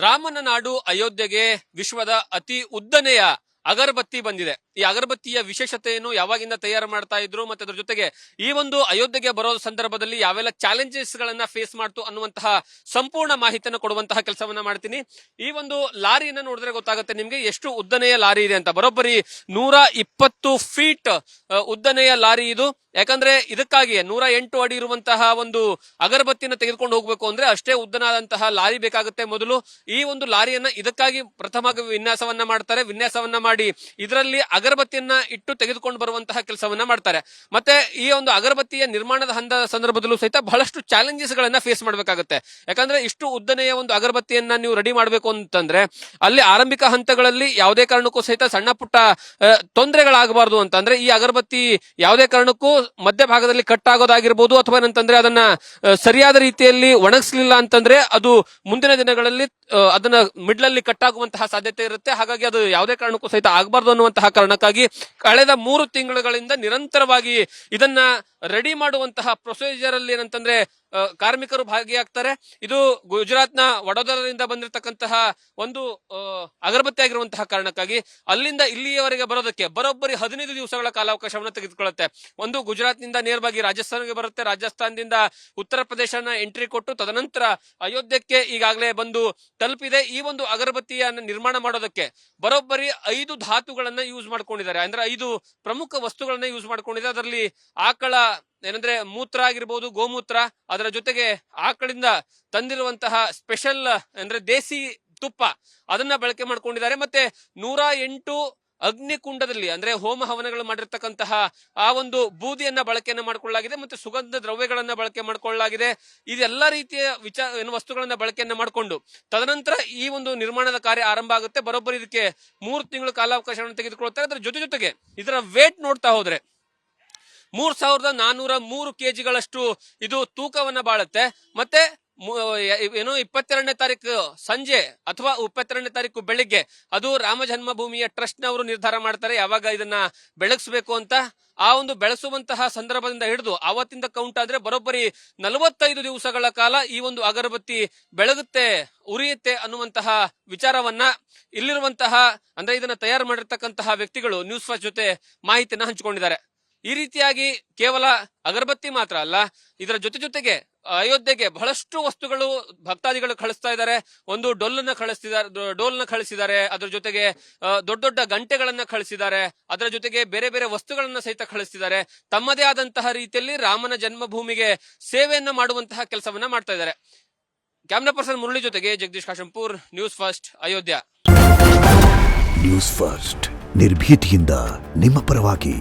ರಾಮನ ನಾಡು ಅಯೋಧ್ಯೆಗೆ ವಿಶ್ವದ ಅತಿ ಉದ್ದನೆಯ ಅಗರಬತ್ತಿ ಬಂದಿದೆ. ಈ ಅಗರಬತ್ತಿಯ ವಿಶೇಷತೆ ಏನು, ಯಾವಾಗಿಂದ ತಯಾರು ಮಾಡ್ತಾ ಇದ್ರು, ಮತ್ತೆ ಅದ್ರ ಜೊತೆಗೆ ಈ ಒಂದು ಅಯೋಧ್ಯೆಗೆ ಬರೋ ಸಂದರ್ಭದಲ್ಲಿ ಯಾವೆಲ್ಲ ಚಾಲೆಂಜಸ್ ಗಳನ್ನ ಫೇಸ್ ಮಾಡ್ತು ಅನ್ನುವಂತಹ ಸಂಪೂರ್ಣ ಮಾಹಿತಿಯನ್ನು ಕೊಡುವಂತಹ ಕೆಲಸವನ್ನ ಮಾಡ್ತೀನಿ. ಈ ಒಂದು ಲಾರಿಯನ್ನ ನೋಡಿದ್ರೆ ಗೊತ್ತಾಗುತ್ತೆ ನಿಮ್ಗೆ ಎಷ್ಟು ಉದ್ದನೆಯ ಲಾರಿ ಇದೆ ಅಂತ. ಬರೋಬ್ಬರಿ 120 ಫೀಟ್ ಉದ್ದನೆಯ ಲಾರಿ ಇದು. ಯಾಕಂದ್ರೆ ಇದಕ್ಕಾಗಿ 108 ಅಡಿ ಇರುವಂತಹ ಒಂದು ಅಗರಬತ್ತಿನ ತೆಗೆದುಕೊಂಡು ಹೋಗ್ಬೇಕು ಅಂದ್ರೆ ಅಷ್ಟೇ ಉದ್ದನಾದಂತಹ ಲಾರಿ ಬೇಕಾಗುತ್ತೆ. ಮೊದಲು ಈ ಒಂದು ಲಾರಿಯನ್ನ ಇದಕ್ಕಾಗಿ ಪ್ರಥಮವಾಗಿ ವಿನ್ಯಾಸವನ್ನ ಮಾಡಿ ಇದರಲ್ಲಿ ಅಗರಬತ್ತಿಯನ್ನ ಇಟ್ಟು ತೆಗೆದುಕೊಂಡು ಬರುವಂತಹ ಕೆಲಸವನ್ನ ಮಾಡ್ತಾರೆ. ಮತ್ತೆ ಈ ಒಂದು ಅಗರಬತ್ತಿಯ ನಿರ್ಮಾಣದ ಸಂದರ್ಭದಲ್ಲೂ ಸಹಿತ ಬಹಳಷ್ಟು ಚಾಲೆಂಜಸ್ ಗಳನ್ನ ಫೇಸ್ ಮಾಡಬೇಕಾಗುತ್ತೆ. ಯಾಕಂದ್ರೆ ಇಷ್ಟು ಉದ್ದನೆಯ ಒಂದು ಅಗರಬತ್ತಿಯನ್ನ ನೀವು ರೆಡಿ ಮಾಡಬೇಕು ಅಂತಂದ್ರೆ ಅಲ್ಲಿ ಆರಂಭಿಕ ಹಂತಗಳಲ್ಲಿ ಯಾವುದೇ ಕಾರಣಕ್ಕೂ ಸಹಿತ ಸಣ್ಣ ಪುಟ್ಟ ತೊಂದರೆಗಳಾಗಬಾರದು ಅಂತಂದ್ರೆ ಈ ಅಗರಬತ್ತಿ ಯಾವುದೇ ಕಾರಣಕ್ಕೂ ಮಧ್ಯಭಾಗದಲ್ಲಿ ಕಟ್ ಆಗೋದಾಗಿರ್ಬೋದು, ಅಥವಾ ಏನಂತಂದ್ರೆ ಅದನ್ನ ಸರಿಯಾದ ರೀತಿಯಲ್ಲಿ ಒಣಗಿಸಲಿಲ್ಲ ಅಂತಂದ್ರೆ ಅದು ಮುಂದಿನ ದಿನಗಳಲ್ಲಿ ಅದನ್ನ ಮಿಡ್ಲಲ್ಲಿ ಕಟ್ ಆಗುವಂತಹ ಸಾಧ್ಯತೆ ಇರುತ್ತೆ. ಹಾಗಾಗಿ ಅದು ಯಾವುದೇ ಕಾರಣಕ್ಕೂ ಸಹಿತ ಆಗಬಾರ್ದು ಅನ್ನುವಂತಹ ಕಾರಣಕ್ಕಾಗಿ ಕಳೆದ 3 ತಿಂಗಳುಗಳಿಂದ ನಿರಂತರವಾಗಿ ಇದನ್ನ ರೆಡಿ ಮಾಡುವಂತಹ ಪ್ರೊಸೀಜರ್ ಅಲ್ಲಿ ಏನಂತಂದ್ರೆ ಕಾರ್ಮಿಕರು ಭಾಗಿಯಾಗ್ತಾರೆ. ಇದು ಗುಜರಾತ್ನ ವಡೋದರದಿಂದ ಬಂದಿರತಕ್ಕಂತಹ ಒಂದು ಅಗರಬತ್ತಿ ಆಗಿರುವಂತಹ ಕಾರಣಕ್ಕಾಗಿ ಅಲ್ಲಿಂದ ಇಲ್ಲಿಯವರೆಗೆ ಬರೋದಕ್ಕೆ ಬರೋಬ್ಬರಿ 15 ದಿವಸಗಳ ಕಾಲಾವಕಾಶವನ್ನು ತೆಗೆದುಕೊಳ್ಳುತ್ತೆ. ಒಂದು ಗುಜರಾತ್ನಿಂದ ನೇರವಾಗಿ ರಾಜಸ್ಥಾನಕ್ಕೆ ಬರುತ್ತೆ, ರಾಜಸ್ಥಾನದಿಂದ ಉತ್ತರ ಪ್ರದೇಶನ ಎಂಟ್ರಿ ಕೊಟ್ಟು ತದನಂತರ ಅಯೋಧ್ಯಕ್ಕೆ ಈಗಾಗಲೇ ಬಂದು ತಲುಪಿದೆ. ಈ ಒಂದು ಅಗರಬತ್ತಿಯನ್ನು ನಿರ್ಮಾಣ ಮಾಡೋದಕ್ಕೆ ಬರೋಬ್ಬರಿ 5 ಧಾತುಗಳನ್ನ ಯೂಸ್ ಮಾಡ್ಕೊಂಡಿದ್ದಾರೆ. ಅಂದ್ರೆ 5 ಪ್ರಮುಖ ವಸ್ತುಗಳನ್ನ ಯೂಸ್ ಮಾಡ್ಕೊಂಡಿದ್ದಾರೆ. ಅದರಲ್ಲಿ ಆಕಳ ಏನಂದ್ರೆ ಮೂತ್ರ ಆಗಿರ್ಬೋದು, ಗೋಮೂತ್ರ, ಅದರ ಜೊತೆಗೆ ಆಕಳಿಂದ ತಂದಿರುವಂತಹ ಸ್ಪೆಷಲ್ ಅಂದ್ರೆ ದೇಸಿ ತುಪ್ಪ ಅದನ್ನ ಬಳಕೆ ಮಾಡ್ಕೊಂಡಿದ್ದಾರೆ. ಮತ್ತೆ 108 ಅಗ್ನಿಕುಂಡದಲ್ಲಿ ಅಂದ್ರೆ ಹೋಮ ಹವನಗಳು ಮಾಡಿರ್ತಕ್ಕಂತಹ ಆ ಒಂದು ಬೂದಿಯನ್ನ ಬಳಕೆಯನ್ನ ಮಾಡ್ಕೊಳ್ಳಲಾಗಿದೆ. ಮತ್ತೆ ಸುಗಂಧ ದ್ರವ್ಯಗಳನ್ನ ಬಳಕೆ ಮಾಡ್ಕೊಳ್ಳಲಾಗಿದೆ. ಇದೆಲ್ಲ ರೀತಿಯ ವಸ್ತುಗಳನ್ನ ಬಳಕೆಯನ್ನ ಮಾಡಿಕೊಂಡು ತದನಂತರ ಈ ಒಂದು ನಿರ್ಮಾಣದ ಕಾರ್ಯ ಆರಂಭ ಆಗುತ್ತೆ. ಬರೋಬ್ಬರಿ ಇದಕ್ಕೆ 3 ತಿಂಗಳು ಕಾಲಾವಕಾಶವನ್ನು ತೆಗೆದುಕೊಳ್ತಾರೆ. ಅದರ ಜೊತೆಗೆ ಇದರ ವೇಟ್ ನೋಡ್ತಾ ಹೋದ್ರೆ 3403 ಕೆಜಿಗಳಷ್ಟು ಇದು ತೂಕವನ್ನ ಬಾಳುತ್ತೆ. ಮತ್ತೆ 22ನೇ ತಾರೀಕು ಸಂಜೆ ಅಥವಾ 22ನೇ ತಾರೀಕು ಬೆಳಿಗ್ಗೆ ಅದು ರಾಮ ಜನ್ಮಭೂಮಿಯ ಟ್ರಸ್ಟ್ ನವರು ನಿರ್ಧಾರ ಮಾಡ್ತಾರೆ ಯಾವಾಗ ಇದನ್ನ ಬೆಳಗಿಸಬೇಕು ಅಂತ. ಆ ಒಂದು ಬೆಳೆಸುವಂತಹ ಸಂದರ್ಭದಿಂದ ಹಿಡಿದು ಆವತ್ತಿಂದ ಕೌಂಟ್ ಆದ್ರೆ ಬರೋಬ್ಬರಿ 45 ದಿವಸಗಳ ಕಾಲ ಈ ಒಂದು ಅಗರಬತ್ತಿ ಬೆಳಗುತ್ತೆ, ಉರಿಯುತ್ತೆ ಅನ್ನುವಂತಹ ವಿಚಾರವನ್ನ ಇಲ್ಲಿರುವಂತಹ ಅಂದ್ರೆ ಇದನ್ನ ತಯಾರು ಮಾಡಿರ್ತಕ್ಕಂತಹ ವ್ಯಕ್ತಿಗಳು ನ್ಯೂಸ್ ಫಸ್ಟ್ ಜೊತೆ ಮಾಹಿತಿಯನ್ನ ಹಂಚಿಕೊಂಡಿದ್ದಾರೆ. ಈ ರೀತಿಯಾಗಿ ಕೇವಲ ಅಗರಬತ್ತಿ ಮಾತ್ರ ಅಲ್ಲ, ಇದರ ಜೊತೆಗೆ ಅಯೋಧ್ಯೆಗೆ ಬಹಳಷ್ಟು ವಸ್ತುಗಳು ಭಕ್ತಾದಿಗಳು ಕಳಿಸ್ತಾ ಇದ್ದಾರೆ. ಒಂದು ಡೋಲ್ನ ಕಳಿಸಿದ್ದಾರೆ, ಅದರ ಜೊತೆಗೆ ದೊಡ್ಡ ಗಂಟೆಗಳನ್ನ ಕಳಿಸಿದ್ದಾರೆ, ಅದರ ಜೊತೆಗೆ ಬೇರೆ ಬೇರೆ ವಸ್ತುಗಳನ್ನ ಸಹಿತ ಕಳಿಸ್ತಿದ್ದಾರೆ. ತಮ್ಮದೇ ಆದಂತಹ ರೀತಿಯಲ್ಲಿ ರಾಮನ ಜನ್ಮಭೂಮಿಗೆ ಸೇವೆಯನ್ನ ಮಾಡುವಂತಹ ಕೆಲಸವನ್ನ ಮಾಡ್ತಾ ಇದ್ದಾರೆ. ಕ್ಯಾಮ್ರಾ ಪರ್ಸನ್ ಮುರಳಿ ಜೊತೆಗೆ Jagadish Kashempur, news first, Ayodhya. News first ನಿರ್ಭೀತಿಯಿಂದ ನಿಮ್ಮ ಪರವಾಗಿ.